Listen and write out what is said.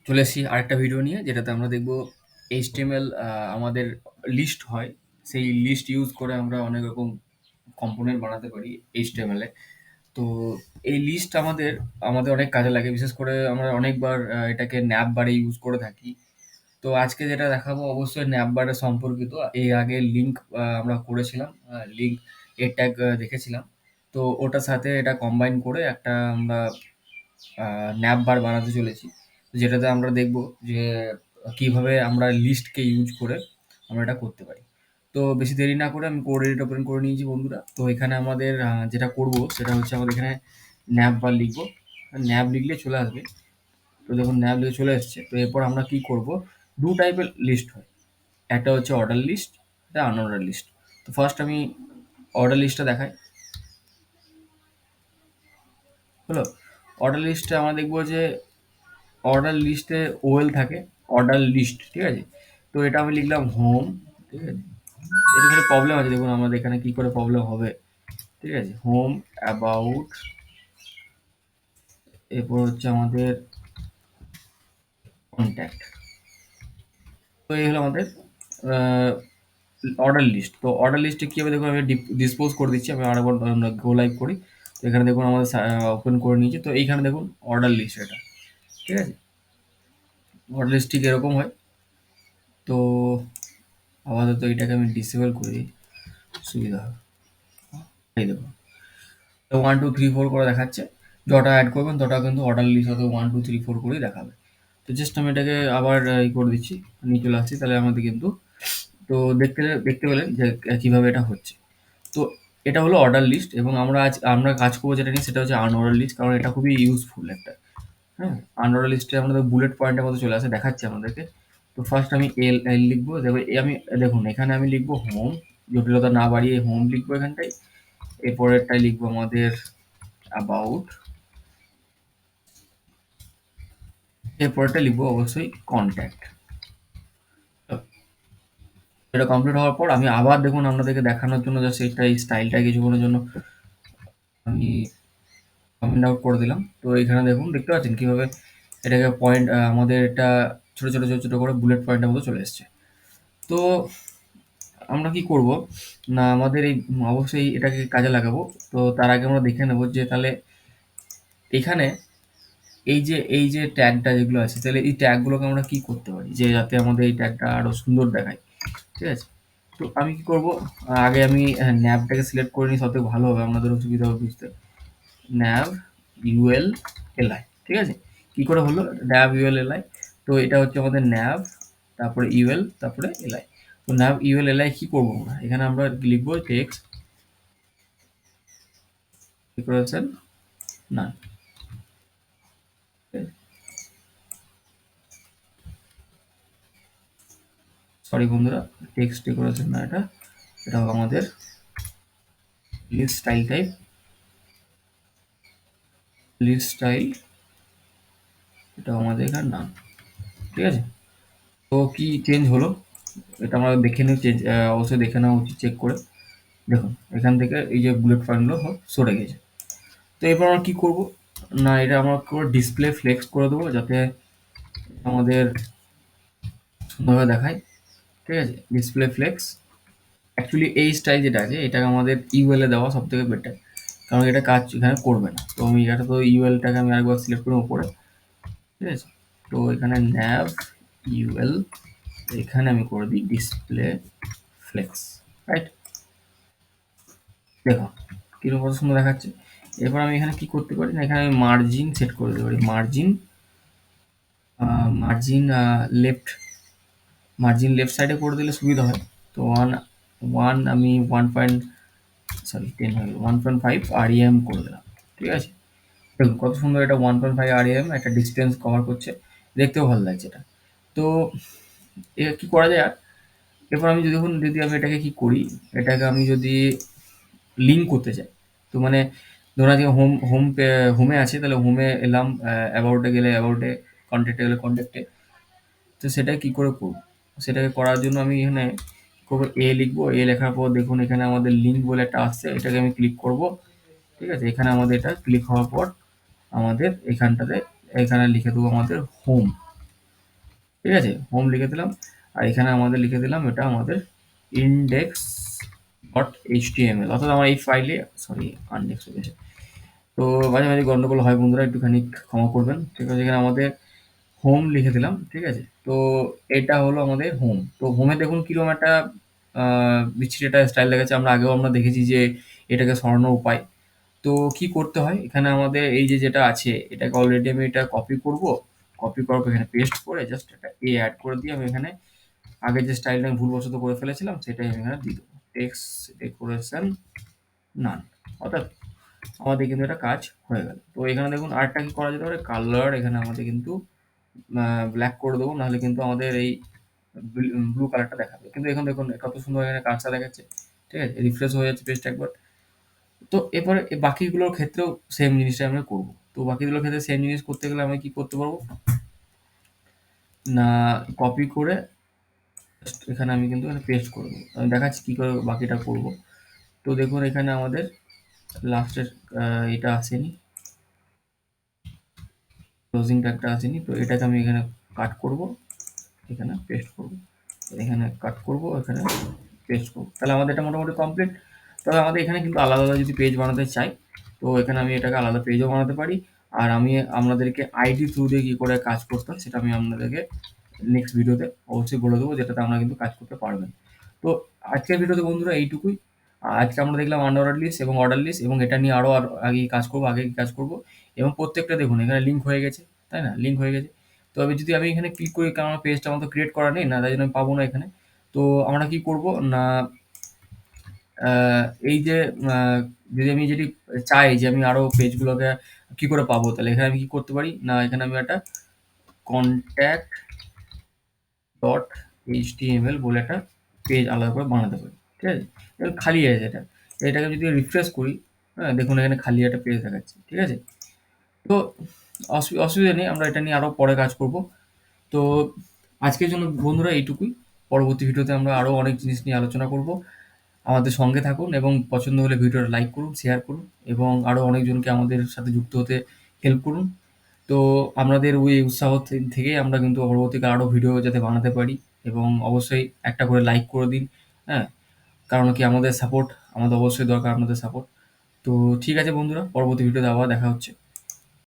চলে এসেছি আরেকটা ভিডিও নিয়ে, যেটাতে আমরা দেখব এইচটিএমএল আমাদের লিস্ট হয়, সেই লিস্ট ইউজ করে আমরা অনেক রকম কম্পোনেন্ট বানাতে পারি এইচটিএমএল এ। তো এই লিস্ট আমাদের আমাদের অনেক কাজে লাগে, বিশেষ করে আমরা অনেকবার এটাকে ন্যাপ বারে ইউজ করে থাকি। তো আজকে যেটা দেখাবো অবশ্যই ন্যাপ বারে সম্পর্কিত। এর আগে লিঙ্ক আমরা করেছিলাম, লিঙ্ক এর ট্যাগ দেখেছিলাম। তো ওটার সাথে এটা কম্বাইন করে একটা আমরা ন্যাপ বার বানাতে চলেছি, যেটাতে আমরা দেখব যে কিভাবে আমরা লিস্টকে ইউজ করে আমরা এটা করতে পারি। তো বেশি দেরি না করে আমি কোড এডিট ওপেন করে নিয়েছি বন্ধুরা। তো এখানে আমাদের যেটা করব সেটা হচ্ছে আমাদের এখানে ন্যাপ বার লিখবো। ন্যাপ লিখলে চলে আসবে। তো দেখুন ন্যাপ লিখে চলে এসছে। তো এরপর আমরা কি করব, দু টাইপের লিস্ট হয়, একটা হচ্ছে অর্ডার লিস্ট, একটা আনঅর্ডার লিস্ট। তো ফার্স্ট আমি অর্ডার লিস্টটা দেখাই। হলো, অর্ডার লিস্টে আমরা দেখবো যে অর্ডার লিস্টে ওয়েল থাকে, অর্ডার লিস্ট, ঠিক আছে। তো এটা আমি লিখলাম হোম, ঠিক আছে। এখানে প্রবলেম আছে, দেখুন আমাদের এখানে কি করে প্রবলেম হবে, ঠিক আছে। হোম, অ্যাবাউট, এরপর হচ্ছে আমাদের কন্ট্যাক্ট। তো এই হলো আমাদের অর্ডার লিস্ট। তো অর্ডার লিস্টে কী হবে দেখুন, আমি ডিসপোজ করে দিচ্ছি। আমি আরেকবার গো লাইভ করি। তো এখানে দেখুন আমাদের ওপেন করে নিয়েছি। তো এইখানে দেখুন অর্ডার লিস্ট, এটা ঠিক আছে। অর্ডার লিস্ট ঠিক এরকম হয়। তো আপাতত এটাকে আমি ডিসেবল করে দিই, সুবিধা হবে। এই দেখুন 1 2 3 4 করে দেখাচ্ছে। যটা অ্যাড করবেন তটা কিন্তু অর্ডার লিস্ট হয়তো 1 2 3 4 করেই দেখাবে। তো জাস্ট আমি এটাকে আবার করে দিচ্ছি, নিয়ে চলে আসছি। তাহলে আমাদের কিন্তু তো দেখতে পেলেন যে কীভাবে এটা হচ্ছে। তো এটা হলো অর্ডার লিস্ট, এবং আমরা কাজ করবো যেটা নিয়ে, সেটা হচ্ছে আনঅর্ডার লিস্ট, কারণ এটা খুবই ইউজফুল একটা। হ্যাঁ, আনঅর্ডার লিস্টে আমাদের বুলেট পয়েন্টের মতো চলে আসে, দেখাচ্ছে আমাদেরকে। তো ফার্স্ট আমি এল এল লিখবো, আমি দেখুন এখানে আমি লিখবো হোম, জটিলতা না বাড়িয়ে হোম লিখবো এখানটায়। এরপরেরটাই লিখবো আমাদের অ্যাবাউট, এরপরটা লিখবো অবশ্যই কন্ট্যাক্ট। এটা কমপ্লিট হওয়ার পর আমি আবার দেখুন আপনাদেরকে দেখানোর জন্য জাস্ট এই স্টাইলটা কিছুক্ষণের জন্য আমি কমেন্ট আউট করে দিলাম। তো এখানে দেখুন, দেখতে পাচ্ছেন কীভাবে এটাকে পয়েন্ট আমাদের এটা ছোটো ছোটো ছোটো ছোটো করে বুলেট পয়েন্টের মতো চলে এসছে। তো আমরা কি করব না, আমাদের এই অবশ্যই এটাকে কাজে লাগাবো। তো তার আগে আমরা দেখে নেব যে তাহলে এখানে এই যে ট্যাগটা যেগুলো আছে, তাহলে এই ট্যাগগুলোকে আমরা কি করতে পারি যে যাতে আমাদের এই ট্যাগটা আরো সুন্দর দেখায়, ঠিক আছে। তো আমি কি করব, আগে আমি ন্যাবটাকে সিলেক্ট করে নিই, সবথেকে ভালো হবে, আপনাদেরও সুবিধা হবে বুঝতে। ন্যাব ইউএল এলআই, ঠিক আছে। কি করে হলো ন্যাব ইউএল এলআই? তো এটা হচ্ছে আমাদের ন্যাব, তারপরে ইউএল, তারপরে এলআই। তো ন্যাব ইউএল এলআই কি করবো আমরা, এখানে আমরা লিখবো টেক্সট ডেকোরেশন না, সরি বন্ধুরা, টেক্সট ডেকোরেশন না, এটা এটা হবে আমাদের list style type, list style, এটা আমাদের এখানে নাম, ঠিক আছে। তো কি চেঞ্জ হলো এটা আমরা দেখে নিই, চেঞ্জ অবশ্যই দেখে নেওয়া উচিত চেক করে। দেখুন এখান থেকে এই যে বুলেট পয়েন্টগুলো সব সরে গেছে। তো এরপর আমরা কী করবো না, এটা আমরা করে ডিসপ্লে ফ্লেক্স করে দেবো, যাতে আমাদের সুন্দরভাবে দেখায়, ঠিক আছে। ডিসপ্লে ফ্লেক্স, অ্যাকচুয়ালি এই স্টাইল যেটা আছে এটাকে আমাদের ইউএল এ দেওয়া সব থেকে বেটার, কারণ এটা কাজ এখানে করবে না। তো আমি এটা তো ইউএলটাকে আমি আরেকবার সিলেক্ট করবো উপরে, ঠিক আছে। তো এখানে ন্যাভ ইউএল, এখানে আমি করে দিই ডিসপ্লে ফ্লেক্স, রাইট। দেখো কিরকম কত সুন্দর দেখাচ্ছে। এরপর আমি এখানে কি করতে পারি না, এখানে আমি মার্জিন সেট করে দিতে পারি, margin margin left, margin left সাইডে করে দিলে সুবিধা হয়। তো ওয়ান ওয়ান আমি 10 হয়ে গেল, 1.5 আরইএম করে দিলাম, ঠিক আছে। দেখুন কত সুন্দর, এটা 1.5 আরইএম একটা ডিস্টেন্স কভার করছে, দেখতেও ভালো লাগছে এটা। তো এটা কি করা যায় আর, এরপর আমি যদি আমি এটাকে কি করি, এটাকে আমি যদি লিঙ্ক করতে চাই, তো মানে ধরুন আজকে হোমে আছে, তাহলে হোমে এলাম, অ্যাবাউটে গেলে অ্যাবাউটে, কন্ট্যাক্টে গেলে কন্ট্যাক্টে। তো সেটা কি করে করব, সেটাকে করার জন্য আমি এখানে করবো এ লিখবো, এ লেখার পর দেখুন এখানে আমাদের লিঙ্ক বলে একটা আসছে, এটাকে আমি ক্লিক করব, ঠিক আছে। এখানে আমাদের এটা ক্লিক হওয়ার পর আমাদের এখানটাতে এখানে লিখে দেবো আমাদের হোম। ঠিক আছে? হোম লিখে দিলাম। আর এখানে আমাদের লিখে দিলাম এটা আমাদের index ডট এইচটিএমএল, অর্থাৎ আমার এই ফাইলে, সরি আনডেক্স হয়ে গেছে। তো মাঝে মাঝে গন্ডগোল হয় বন্ধুরা, একটুখানি ক্ষমা করবেন। ঠিক আছে, এখানে আমাদের হোম লিখে দিলাম। ঠিক আছে, তো এটা হলো আমাদের হোম। তো হোমে দেখুন কিরকম একটা বিচ্ছিরি একটা স্টাইল দেখাচ্ছে। আমরা আগেও দেখেছি যে এটাকে সরানোর উপায়। তো কি করতে হয়, এখানে আমাদের এই যে যেটা আছে এটাকে অলরেডি আমি এটা কপি করব। কপি করার পর এখানে পেস্ট করে জাস্ট একটা অ্যাড করে দিয়ে আমি এখানে আগে যে স্টাইলটা আমি ভুলবশত করে ফেলেছিলাম সেটাই আমি এখানে দিয়ে দেবো, টেক্সট ডেকোরেশন নান। অর্থাৎ আমাদের কিন্তু এটা কাজ হয়ে গেল। তো এখানে দেখুন আরেকটা কি করা যেতে পারে, কালার এখানে আমাদের কিন্তু ব্ল্যাক করে দেবো, নাহলে কিন্তু আমাদের এই ব্লু কালারটা দেখাবে। কিন্তু এখন দেখুন কত সুন্দর এখানে কাজটা দেখাচ্ছে। ঠিক আছে, রিফ্রেশ হয়ে যাচ্ছে পেজটা একবার। তো এরপরে এই বাকিগুলোর ক্ষেত্রেও সেম জিনিসটা আমরা করব। তো বাকিগুলোর ক্ষেত্রে সেম জিনিস করতে গেলে আমি কি করতে পারবো না, কপি করে just এখানে আমি কিন্তু পেস্ট করে দেবো। আমি দেখাচ্ছি কি করে বাকিটা করব। তো দেখুন এখানে আমাদের লাস্টের এটা আসেনি, ক্লোজিং ট্যাগটা আসেনি। তো এটাকে আমি এখানে কাট করব, এখানে পেস্ট করব, এখানে কাট করব, এখানে পেস্ট করব। তাহলে আমাদের এটা মোটামুটি কমপ্লিট। তবে আমাদের এখানে কিন্তু আলাদা আলাদা যদি পেজ বানাতে চাই, তো এখানে আমি এটাকে আলাদা পেজও বানাতে পারি। আর আমি আপনাদেরকে আইডি থ্রু দিয়ে কী করে কাজ করতাম সেটা আমি আপনাদেরকে নেক্সট ভিডিওতে অবশ্যই বলে দেবো, যেটাতে আমরা কিন্তু কাজ করতে পারবেন। তো আজকের ভিডিওতে বন্ধুরা এইটুকুই। আজকে আমরা দেখলাম আনঅর্ডার লিস্ট এবং অর্ডার লিস্ট, এবং এটা নিয়ে আরও আগে কাজ করবো, আগে কাজ করবো। এবং প্রত্যেকটা দেখুন এখানে লিঙ্ক হয়ে গেছে, তাই না? লিঙ্ক হয়ে গেছে। তো যদি আমি এখানে ক্লিক করি, কারণ আমার পেজটা আমার তো ক্রিয়েট করা নেই না, তাই জন্য আমি পাবো না এখানে। তো আমরা কি করব না, এই যে যদি আমি যদি চাই যে আমি আরো পেজগুলোকে কি করে পাবো, তাহলে এখানে আমি কি করতে পারি না, এখানে আমি একটা কন্ট্যাক্ট ডট এইচটিএমএল বলে একটা পেজ আলাদা করে বানাতে পারি। ঠিক আছে, এবার খালি আছে এটা। এটাকে যদি রিফ্রেশ করি, হ্যাঁ দেখুন এখানে খালি একটা পেজ দেখাচ্ছে। ঠিক আছে, তো অসুবিধা নেই, আমরা এটা নিয়ে আরো পরে কাজ করব। তো আজকের জন্য বন্ধুরা এইটুকুই। পরবর্তী ভিডিওতে আমরা আরো অনেক জিনিস নিয়ে আলোচনা করব। আমাদের সঙ্গে থাকুন এবং পছন্দ হলে ভিডিওটা লাইক করুন, শেয়ার করুন এবং আরো অনেকজনকে আমাদের সাথে যুক্ত হতে হেল্প করুন। তো আপনাদের ওই উৎসাহ থেকেই আমরা কিন্তু পরবর্তীকালে আরো ভিডিও যাতে বানাতে পারি, এবং অবশ্যই একটা করে লাইক করে দিন। হ্যাঁ, কারণ কি আমাদের সাপোর্ট, আমাদের অবশ্যই দরকার আপনাদের সাপোর্ট। তো ঠিক আছে বন্ধুরা, পরবর্তী ভিডিওতে আবার দেখা হচ্ছে।